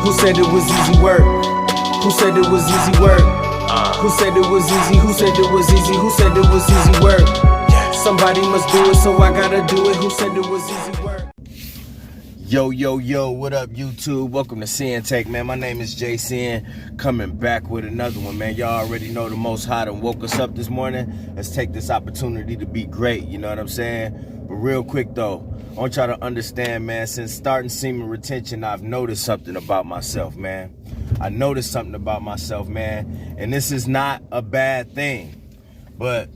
Who said it was easy work? Who said it was easy work? Who said it was easy? Who said it was easy? Who said it was easy work? Somebody must do it, so I gotta do it. Who said it was easy work? Yo, what up, YouTube? Welcome to Sinn-Take, man. My name is Jason, coming back with another one, man. Y'all already know the Most High done woke us up this morning. Let's take this opportunity to be great, you know what I'm saying? But real quick, though, I want y'all to understand, man, since starting semen retention, I've noticed something about myself, man. I noticed something about myself, man, and this is not a bad thing. But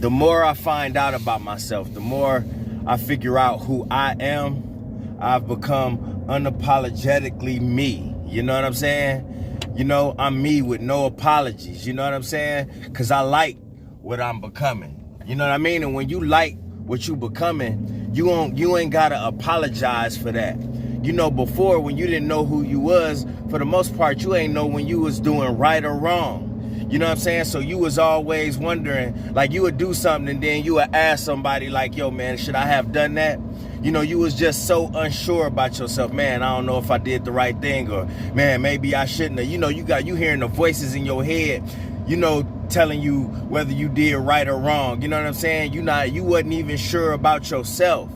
the more I find out about myself, the more I figure out who I am, I've become unapologetically me. You know what I'm saying? You know, I'm me with no apologies. You know what I'm saying? Because I like what I'm becoming. You know what I mean? And when you like what you becoming, you ain't got to apologize for that. You know, before, when you didn't know who you was, for the most part, you ain't know when you was doing right or wrong. You know what I'm saying? So you was always wondering, like you would do something and then you would ask somebody like, yo, man, should I have done that? You know, you was just so unsure about yourself. Man, I don't know if I did the right thing, or man, maybe I shouldn't have. You know, you hearing the voices in your head, you know, telling you whether you did right or wrong. You know what I'm saying? You wasn't even sure about yourself.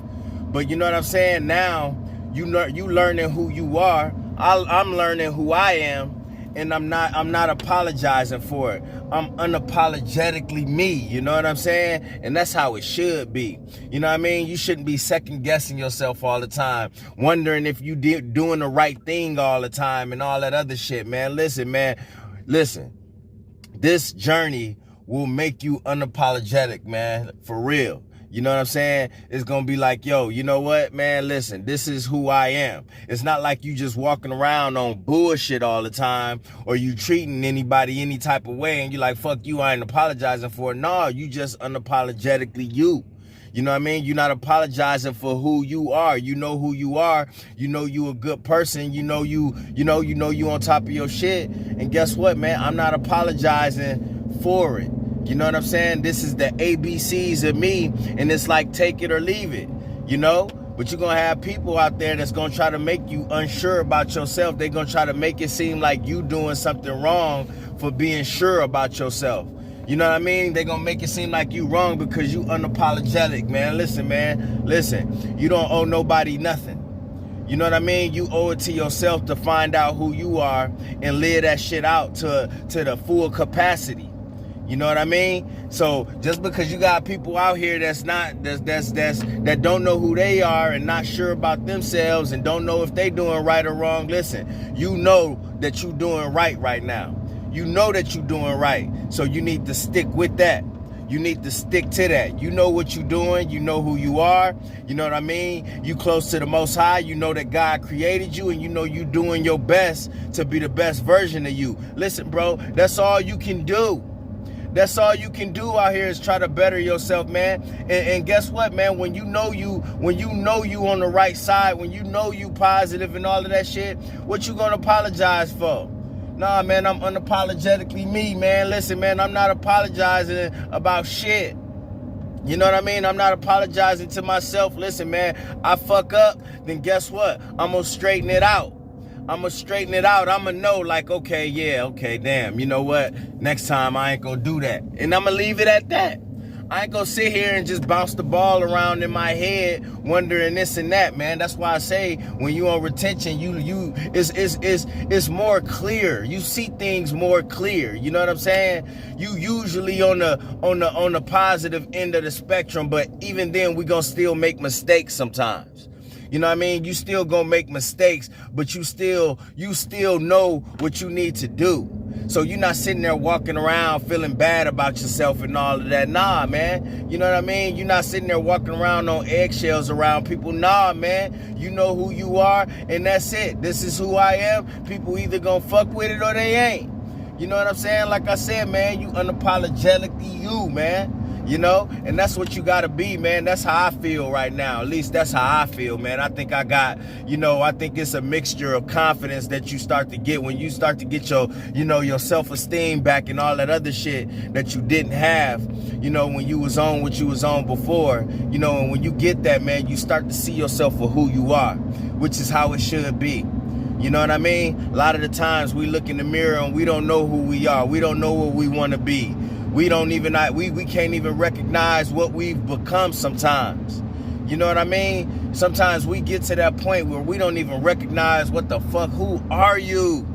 But you know what I'm saying? Now you learning who you are. I'm learning who I am. And I'm not apologizing for it. I'm unapologetically me, you know what I'm saying? And that's how it should be. You know what I mean? You shouldn't be second guessing yourself all the time, wondering if you doing the right thing all the time and all that other shit, man. Listen, man, listen. This journey will make you unapologetic, man, for real. You know what I'm saying? It's going to be like, yo, you know what, man? Listen, this is who I am. It's not like you just walking around on bullshit all the time, or you treating anybody any type of way and you like, fuck you, I ain't apologizing for it. No, you just unapologetically you. You know what I mean? You're not apologizing for who you are. You know who you are. You know you a good person. You know you on top of your shit. And guess what, man? I'm not apologizing for it. You know what I'm saying? This is the ABCs of me, and it's like take it or leave it, you know? But you're going to have people out there that's going to try to make you unsure about yourself. They're going to try to make it seem like you doing something wrong for being sure about yourself. You know what I mean? They're going to make it seem like you wrong because you unapologetic, man. Listen, man. Listen, you don't owe nobody nothing. You know what I mean? You owe it to yourself to find out who you are and live that shit out to the full capacity. You know what I mean? So just because you got people out here that don't know who they are and not sure about themselves and don't know if they doing right or wrong, listen, you know that you doing right now. You know that you doing right. So you need to stick with that. You need to stick to that. You know what you're doing. You know who you are. You know what I mean? You close to the Most High. You know that God created you, and you know you doing your best to be the best version of you. Listen, bro, that's all you can do. That's all you can do out here is try to better yourself, man. And guess what, man? When you know you on the right side, when you know you positive and all of that shit, what you gonna apologize for? Nah, man, I'm unapologetically me, man. Listen, man, I'm not apologizing about shit. You know what I mean? I'm not apologizing to myself. Listen, man, I fuck up, then guess what? I'm gonna straighten it out. I'm going to straighten it out. I'm going to know like, okay, yeah, okay, damn, you know what? Next time I ain't going to do that. And I'm going to leave it at that. I ain't going to sit here and just bounce the ball around in my head wondering this and that, man. That's why I say when you on retention, it's more clear. You see things more clear. You know what I'm saying? You usually on the positive end of the spectrum, but even then we going to still make mistakes sometimes. You know what I mean? You still gonna make mistakes, but you still know what you need to do. So you're not sitting there walking around feeling bad about yourself and all of that. Nah, man. You know what I mean? You're not sitting there walking around on eggshells around people. Nah, man. You know who you are, and that's it. This is who I am. People either gonna fuck with it or they ain't. You know what I'm saying? Like I said, man, you unapologetically you, man. You know, and that's what you gotta be, man. That's how I feel right now. At least that's how I feel, man. I think I got, you know, I think it's a mixture of confidence that you start to get when you start to get your, you know, your self-esteem back and all that other shit that you didn't have, you know, when you was on what you was on before, you know, and when you get that, man, you start to see yourself for who you are, which is how it should be. You know what I mean? A lot of the times we look in the mirror and we don't know who we are. We don't know what we want to be. We don't even, we can't even recognize what we've become sometimes. You know what I mean? Sometimes we get to that point where we don't even recognize what the fuck, who are you?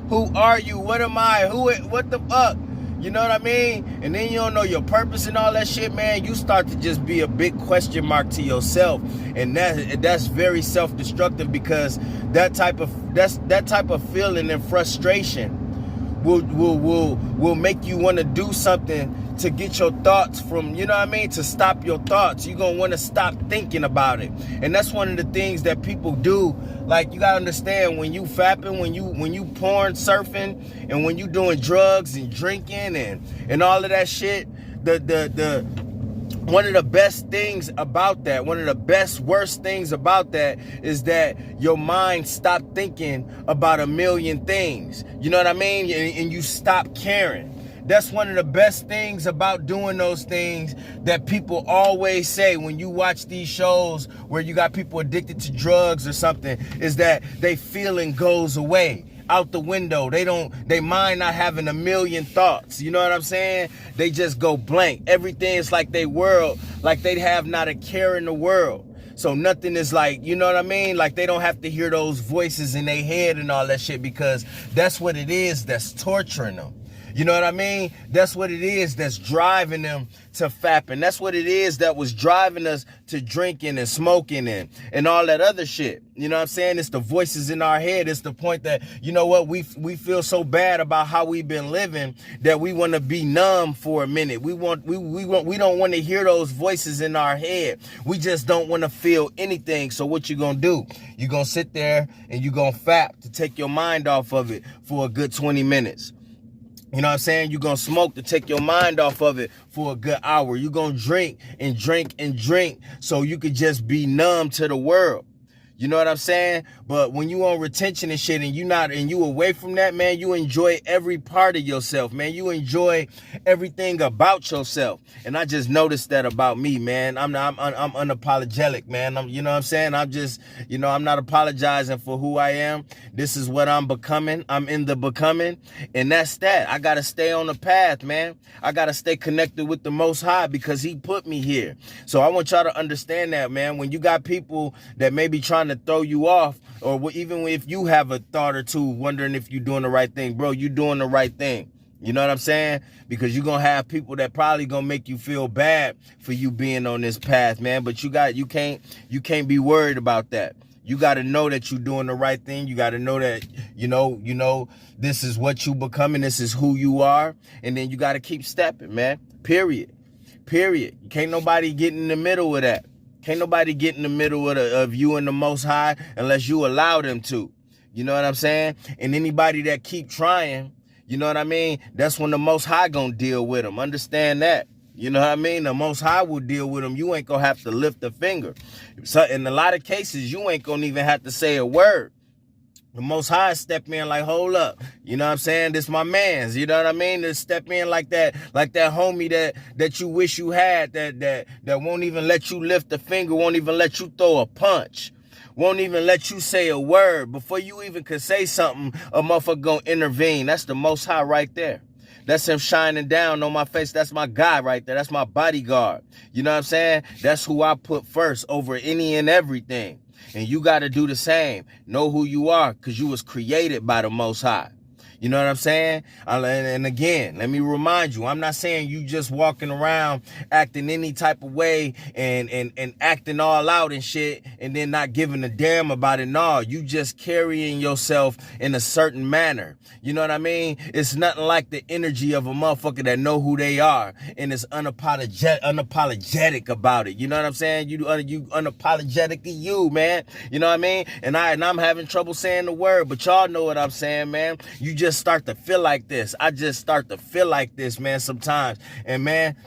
Who are you? What am I? What the fuck? You know what I mean? And then you don't know your purpose and all that shit, man. You start to just be a big question mark to yourself. And that's very self-destructive, because that type of feeling and frustration will make you want to do something to get your thoughts from, you know what I mean, to stop your thoughts. You're going to want to stop thinking about it. And that's one of the things that people do. Like, you got to understand, when you fapping, when you porn surfing, and when you doing drugs and drinking and all of that shit, the one of the best things about that, one of the worst things about that is that your mind stopped thinking about a million things. You know what I mean? And you stop caring. That's one of the best things about doing those things that people always say when you watch these shows where you got people addicted to drugs or something, is that they feeling goes away out the window. They mind not having a million thoughts. You know what I'm saying? They just go blank. Everything's like they have not a care in the world. So nothing is like, you know what I mean? Like, they don't have to hear those voices in their head and all that shit, because that's what it is that's torturing them. You know what I mean? That's what it is that's driving them to fapping. That's what it is that was driving us to drinking and smoking and all that other shit. You know what I'm saying? It's the voices in our head. It's the point that, you know what, we feel so bad about how we've been living that we want to be numb for a minute. We don't want to hear those voices in our head. We just don't want to feel anything. So what you gonna do? You gonna sit there and you gonna fap to take your mind off of it for a good 20 minutes. You know what I'm saying? You're going to smoke to take your mind off of it for a good hour. You're going to drink and drink and drink so you could just be numb to the world. You know what I'm saying? But when you on retention and shit and you away from that, man, you enjoy every part of yourself, man. You enjoy everything about yourself. And I just noticed that about me, man. I'm unapologetic, man. You know what I'm saying? I'm just, I'm not apologizing for who I am. This is what I'm becoming. I'm in the becoming. And that's that. I got to stay on the path, man. I got to stay connected with the Most High because he put me here. So I want y'all to understand that, man. When you got people that may be trying to throw you off, or even if you have a thought or two wondering if you're doing the right thing, bro, you're doing the right thing. You know what I'm saying? Because you're going to have people that probably going to make you feel bad for you being on this path, man. But you can't be worried about that. You got to know that you're doing the right thing. You got to know that, this is what you becoming. This is who you are. And then you got to keep stepping, man. Period. Can't nobody get in the middle of that. Can't nobody get in the middle of you and the Most High unless you allow them to. You know what I'm saying? And anybody that keep trying, you know what I mean? That's when the Most High gonna deal with them. Understand that. You know what I mean? The Most High will deal with them. You ain't gonna have to lift a finger. So in a lot of cases, you ain't gonna even have to say a word. The Most High step in like, hold up. You know what I'm saying? This my man's. You know what I mean? To step in like that homie that you wish you had, that won't even let you lift a finger, won't even let you throw a punch, won't even let you say a word. Before you even could say something, a motherfucker gonna intervene. That's the Most High right there. That's him shining down on my face. That's my guy right there. That's my bodyguard. You know what I'm saying? That's who I put first over any and everything. And you got to do the same. Know who you are, because you was created by the Most High. You know what I'm saying? And again, let me remind you, I'm not saying you just walking around acting any type of way and acting all out and shit and then not giving a damn about it. No, you just carrying yourself in a certain manner. You know what I mean? It's nothing like the energy of a motherfucker that know who they are and is unapologetic about it. You know what I'm saying? You unapologetically you, man. You know what I mean? And I'm having trouble saying the word, but y'all know what I'm saying, man. You just start to feel like this. I just start to feel like this, man, sometimes. And man,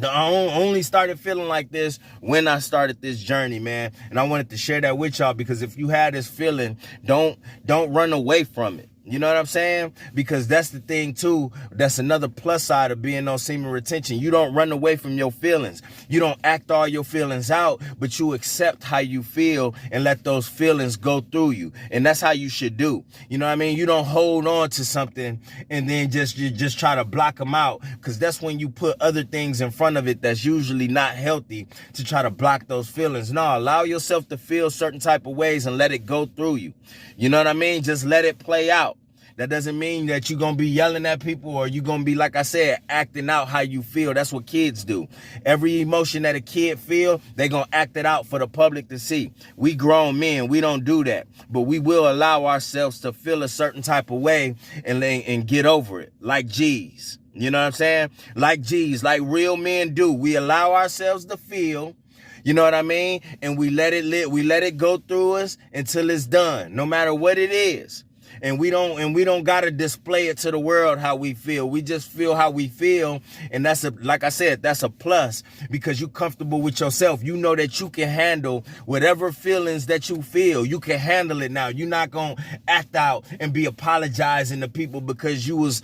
I only started feeling like this when I started this journey, man. And I wanted to share that with y'all, because if you had this feeling, don't run away from it. You know what I'm saying? Because that's the thing too. That's another plus side of being on semen retention. You don't run away from your feelings. You don't act all your feelings out, but you accept how you feel and let those feelings go through you. And that's how you should do. You know what I mean? You don't hold on to something and then just try to block them out, because that's when you put other things in front of it that's usually not healthy to try to block those feelings. No, allow yourself to feel certain type of ways and let it go through you. You know what I mean? Just let it play out. That doesn't mean that you're going to be yelling at people or you're going to be, like I said, acting out how you feel. That's what kids do. Every emotion that a kid feel, they're going to act it out for the public to see. We grown men, we don't do that. But we will allow ourselves to feel a certain type of way and get over it. Like G's. You know what I'm saying? Like G's, like real men do. We allow ourselves to feel. You know what I mean? And we let it go through us until it's done, no matter what it is. And we don't gotta display it to the world how we feel. We just feel how we feel, and that's like I said, that's a plus, because you're comfortable with yourself. You know that you can handle whatever feelings that you feel. You can handle it now. You're not gonna act out and be apologizing to people because you was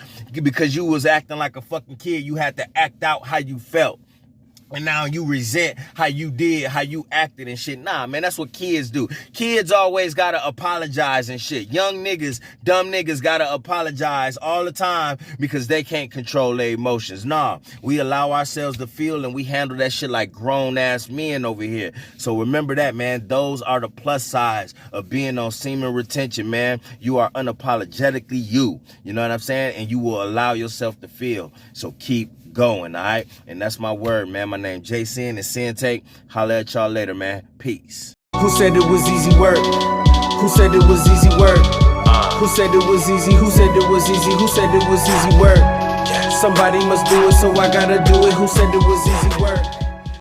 acting like a fucking kid. You had to act out how you felt. And now you resent how you did, how you acted and shit. Nah, man, that's what kids do. Kids always gotta apologize and shit. Young niggas, dumb niggas gotta apologize all the time because they can't control their emotions. Nah, we allow ourselves to feel and we handle that shit like grown-ass men over here. So remember that, man. Those are the plus sides of being on semen retention, man. You are unapologetically you. You know what I'm saying? And you will allow yourself to feel. So keep going, all right? And that's my word, man. My name Jason and Sinn-Take. Holla at y'all later, man. Peace. Who said it was easy work? Who said it was easy work? Who said it was easy? Who said it was easy? Who said it was easy work? Somebody must do it, so I gotta do it. Who said it was easy work?